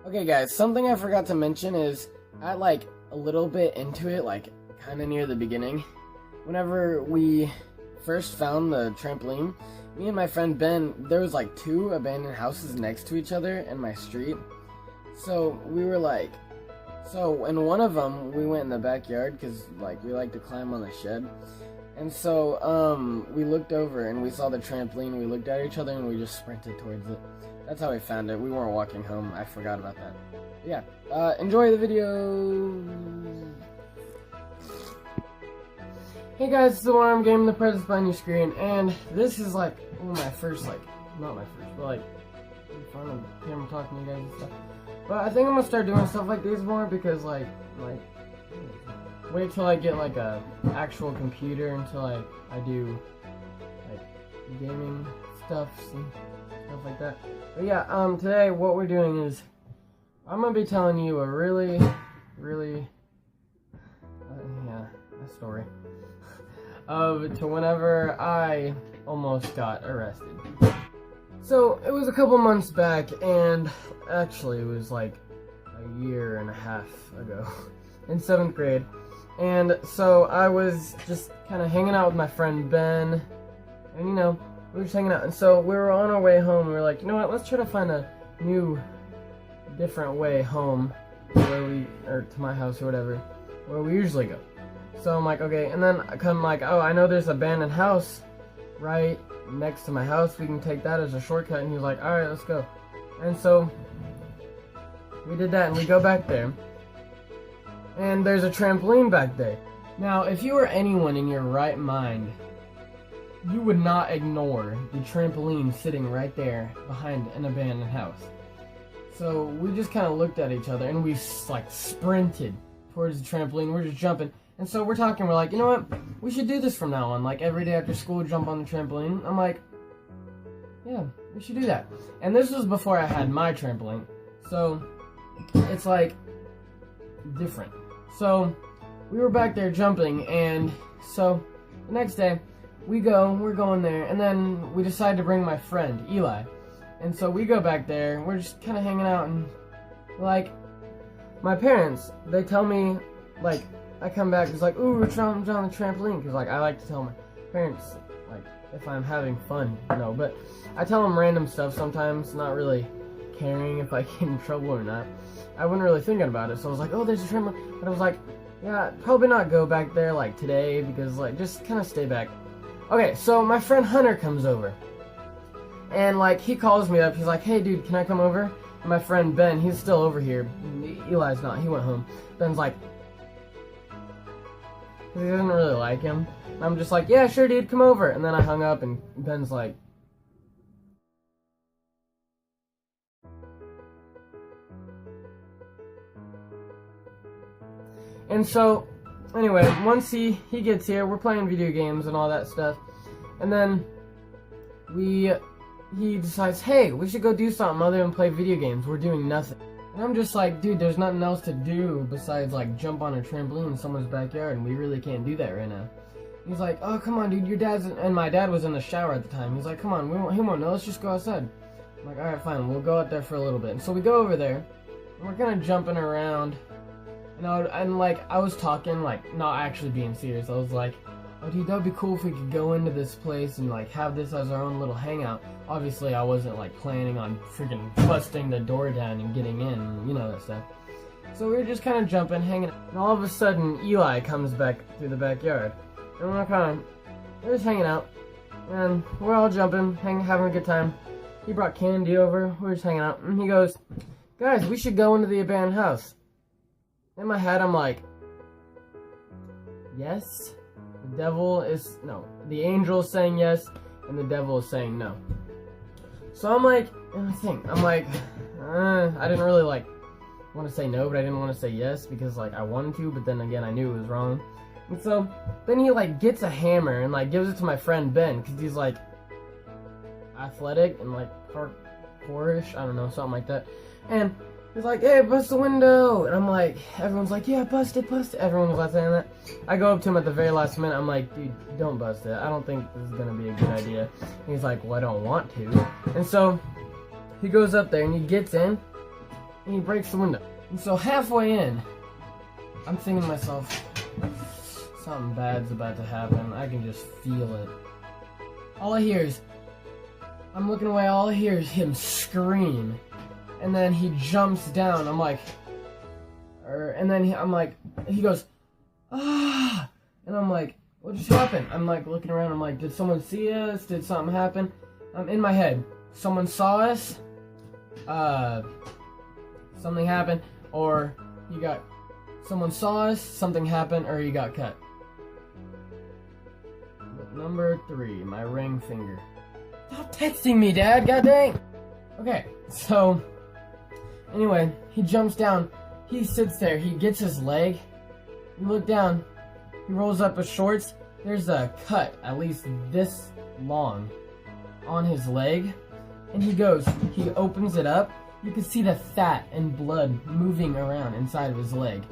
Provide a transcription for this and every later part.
Okay guys, something I forgot to mention is at like a little bit into it, like kind of near the beginning, whenever we first found the trampoline, me and my friend Ben, there was like 2 abandoned houses next to each other in my street. So we were like, in one of them we went in the backyard because like we like to climb on the shed. And so we looked over and we saw the trampoline, we looked at each other and we just sprinted towards it. That's how we found it. We weren't walking home. I forgot about that. But yeah. Enjoy the video. Hey guys, it's the Alarm Game, the presence behind your screen, and this is like my first, like, not my first, but like in front of the camera talking to you guys and stuff. But I think I'm gonna start doing stuff like these more because like wait till I get like a actual computer until I do like gaming stuff and stuff like that. But yeah, today what we're doing is I'm gonna be telling you a really a story to whenever I almost got arrested. So it was a couple months back, and actually it was like a year and a half ago in 7th grade. And so I was just kind of hanging out with my friend Ben, and you know, we were just hanging out. And so we were on our way home. We were like, you know what, let's try to find a new, different way home to my house or whatever, where we usually go. So I'm like, okay, and then I come like, oh, I know there's an abandoned house right next to my house. We can take that as a shortcut. And he was like, all right, let's go. And so we did that, and we go back there. And there's a trampoline back there. Now, if you were anyone in your right mind, you would not ignore the trampoline sitting right there behind an abandoned house. So we just kind of looked at each other, and we like sprinted towards the trampoline. We're just jumping. And so we're talking, we're like, you know what, we should do this from now on. Like every day after school, jump on the trampoline. I'm like, yeah, we should do that. And this was before I had my trampoline. So it's like different. So we were back there jumping, and so the next day we're going there, and then we decide to bring my friend Eli. And so we go back there, we're just kind of hanging out, and like my parents, they tell me, like, I come back, it's like, ooh, we're jumping on the trampoline, because like I like to tell my parents like if I'm having fun, you know. But I tell them random stuff sometimes, not really caring if I get in trouble or not. I wasn't really thinking about it, so I was like, oh, there's a trampoline. But I was like, yeah, probably not go back there like today, because like just kind of stay back. Okay, so my friend Hunter comes over, and like he calls me up. He's like, hey dude, can I come over? And my friend Ben, he's still over here. Eli's not, he went home. Ben's like, he doesn't really like him. And I'm just like, yeah, sure dude, come over. And then I hung up, and Ben's like, and so, anyway, once he gets here, we're playing video games and all that stuff. And then he decides, hey, we should go do something other than play video games. We're doing nothing. And I'm just like, dude, there's nothing else to do besides like jump on a trampoline in someone's backyard, and we really can't do that right now. He's like, oh, come on, dude, your dad's and my dad was in the shower at the time. He's like, come on, he won't know, let's just go outside. I'm like, alright, fine, we'll go out there for a little bit. And so we go over there, and we're kind of jumping around. And like I was talking, like not actually being serious. I was like, oh dude, that'd be cool if we could go into this place and like have this as our own little hangout. Obviously I wasn't like planning on freaking busting the door down and getting in, you know, that stuff. So we were just kind of jumping, hanging out, and all of a sudden Eli comes back through the backyard, and we're just hanging out, and we're all jumping, having a good time. He brought candy over, we were just hanging out, and he goes, guys, we should go into the abandoned house. In my head, I'm like, yes. The angel is saying yes, and the devil is saying no. So I'm like, I didn't really like want to say no, but I didn't want to say yes because like I wanted to, but then again I knew it was wrong. And so then he like gets a hammer and like gives it to my friend Ben because he's like athletic and like parkourish, I don't know, something like that. And he's like, hey, bust the window. And I'm like, everyone's like, yeah, bust it. Everyone was like saying that. I go up to him at the very last minute. I'm like, dude, don't bust it. I don't think this is going to be a good idea. And he's like, well, I don't want to. And so he goes up there and he gets in. and he breaks the window. And so halfway in, I'm thinking to myself, something bad's about to happen. I can just feel it. All I hear is, I'm looking away, all I hear is him scream. And then he jumps down. I'm like, he goes, ah! And I'm like, what just happened? I'm like looking around, I'm like, did someone see us? Did something happen? In my head, someone saw us, something happened, or someone saw us, something happened, or he got cut. But number 3, my ring finger. Stop texting me, Dad, god dang! Okay, so, anyway, he jumps down, he sits there, he gets his leg, you look down, he rolls up his shorts, there's a cut, at least this long, on his leg, and he opens it up, you can see the fat and blood moving around inside of his leg.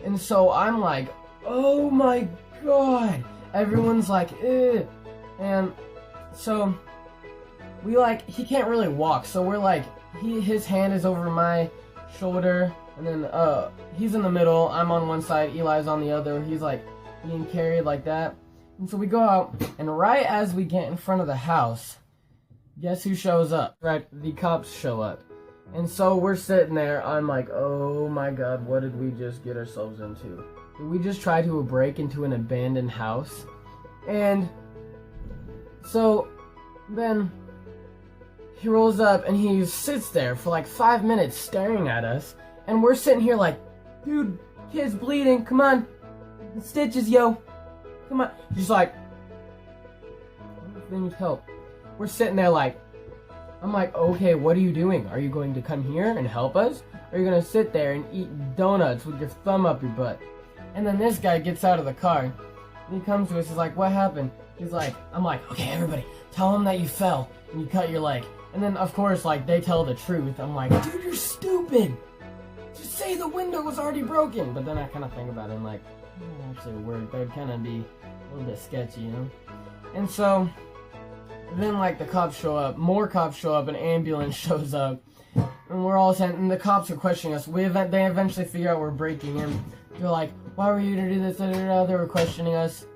And so I'm like, oh my god! Everyone's like, ugh. And so he can't really walk, so we're like, his hand is over my shoulder, and then he's in the middle, I'm on one side, Eli's on the other, he's like being carried like that. And so we go out, and right as we get in front of the house, guess who shows up? Right, the cops show up. And so we're sitting there, I'm like, oh my god, what did we just get ourselves into? Did we just try to break into an abandoned house? And so then he rolls up and he sits there for like 5 minutes staring at us, and we're sitting here like, dude, kid's bleeding, come on, stitches, yo, come on. He's like, they need help. We're sitting there like, I'm like, okay, what are you doing? Are you going to come here and help us? Or are you going to sit there and eat donuts with your thumb up your butt? And then this guy gets out of the car, and he comes to us, he's like, what happened? He's like, I'm like, okay, everybody, tell him that you fell and you cut your leg. And then, of course, like, they tell the truth. I'm like, dude, you're stupid! Just say the window was already broken! But then I kind of think about it, and like, actually work, that'd kind of be a little bit sketchy, you know? And so then, like, the cops show up, more cops show up, an ambulance shows up, and we're all sent, and the cops are questioning us. They eventually figure out we're breaking in. They're like, why were you to do this? They were questioning us.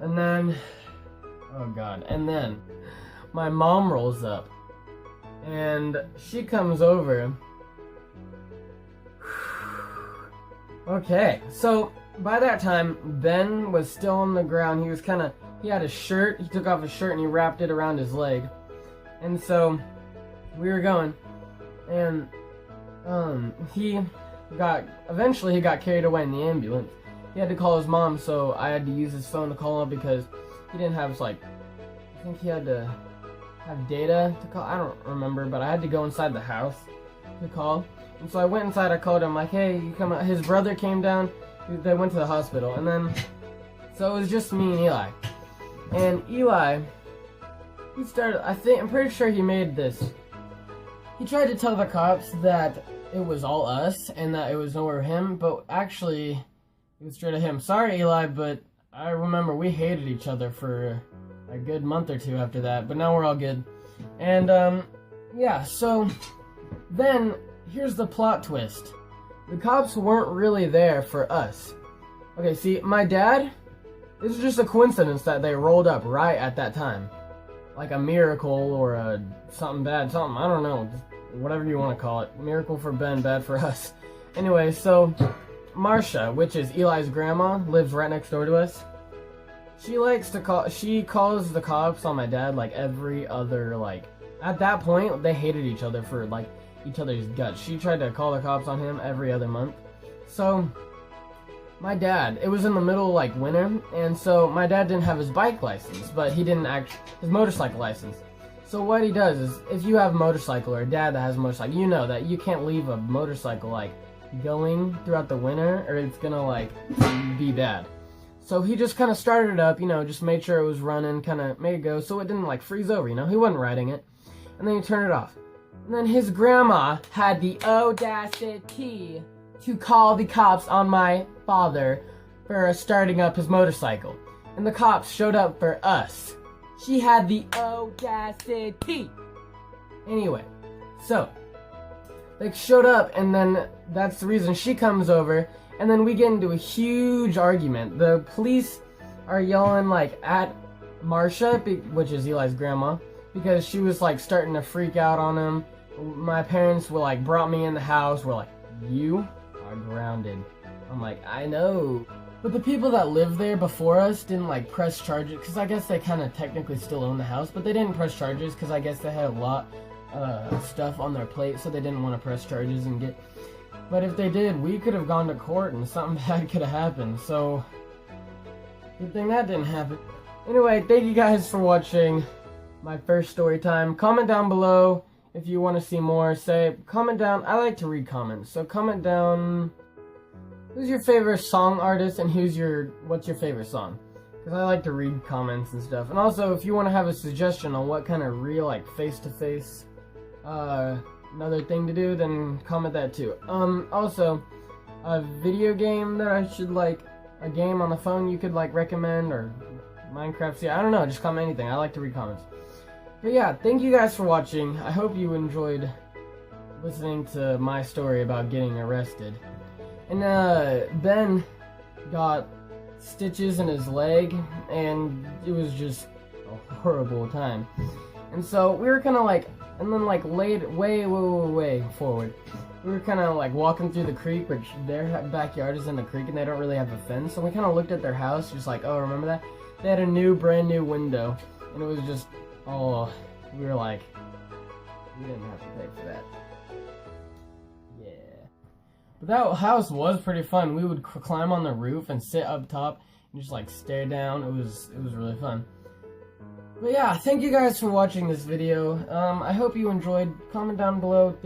And then, oh god, and then my mom rolls up, and she comes over. Okay, so by that time, Ben was still on the ground. He had a shirt, he took off his shirt and he wrapped it around his leg. And so we were going, and eventually he got carried away in the ambulance. He had to call his mom, so I had to use his phone to call him because he didn't have, like, I think he had to have data to call. I don't remember, but I had to go inside the house to call. And so I went inside, I called him, like, hey, you come out. His brother came down, they went to the hospital, and then, so it was just me and Eli. And Eli, I'm pretty sure he made this. He tried to tell the cops that it was all us and that it was nowhere him, but actually, it was straight at him. Sorry, Eli, but I remember we hated each other for a good month or two after that, but now we're all good. And, yeah, so then here's the plot twist. The cops weren't really there for us. Okay, see, my dad, it's just a coincidence that they rolled up right at that time. Like a miracle or something bad, something, I don't know, whatever you want to call it. Miracle for Ben, bad for us. Anyway, so Marsha, which is Eli's grandma, lives right next door to us. She calls the cops on my dad like every other, like, at that point, they hated each other for, like, each other's guts. She tried to call the cops on him every other month. So my dad, it was in the middle of, like, winter, and so my dad didn't have his bike license, but he didn't his motorcycle license. So what he does is, if you have a motorcycle or a dad that has a motorcycle, you know that you can't leave a motorcycle, like, going throughout the winter, or it's gonna, like, be bad. So he just kind of started it up, you know, just made sure it was running, kind of made it go, so it didn't, like, freeze over, you know, he wasn't riding it. And then he turned it off. And then his grandma had the audacity to call the cops on my father for starting up his motorcycle. And the cops showed up for us. She had the audacity. Anyway, so like showed up, and then that's the reason she comes over, and then we get into a huge argument. The police are yelling like at Marsha, which is Eli's grandma, because she was like starting to freak out on him. My parents were like, brought me in the house, were like, you are grounded. I'm like, I know. But the people that lived there before us didn't like press charges, because I guess they kind of technically still own the house, but they didn't press charges because I guess they had a lot of stuff on their plate, so they didn't want to press charges and get. But if they did, we could have gone to court and something bad could have happened, so good thing that didn't happen. Anyway, thank you guys for watching my first story time. Comment down below if you want to see more. Comment down. I like to read comments, so comment down who's your favorite song artist and what's your favorite song, because I like to read comments and stuff. And also, if you want to have a suggestion on what kind of real, like, face-to-face another thing to do, then comment that too. Also, a video game that I should, like, a game on the phone you could, like, recommend, or Minecraft. See, I don't know, just comment anything. I like to read comments. But yeah, thank you guys for watching. I hope you enjoyed listening to my story about getting arrested. And Ben got stitches in his leg, and it was just a horrible time. And so we were kind of like, and then like laid way forward, we were kind of like walking through the creek, which their backyard is in the creek, and they don't really have a fence. So we kind of looked at their house, just like, oh, remember that? They had a brand new window, and it was just, oh, we were like, we didn't have to pay for that. Yeah. But that house was pretty fun. We would climb on the roof and sit up top and just like stare down. It was really fun. But yeah, thank you guys for watching this video. I hope you enjoyed. Comment down below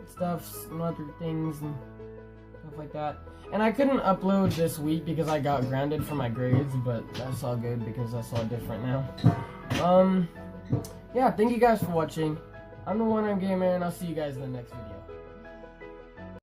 stuff, and other things and stuff like that. And I couldn't upload this week because I got grounded for my grades, but that's all good because that's all different now. Yeah, thank you guys for watching. I'm the One Arm Gamer, and I'll see you guys in the next video.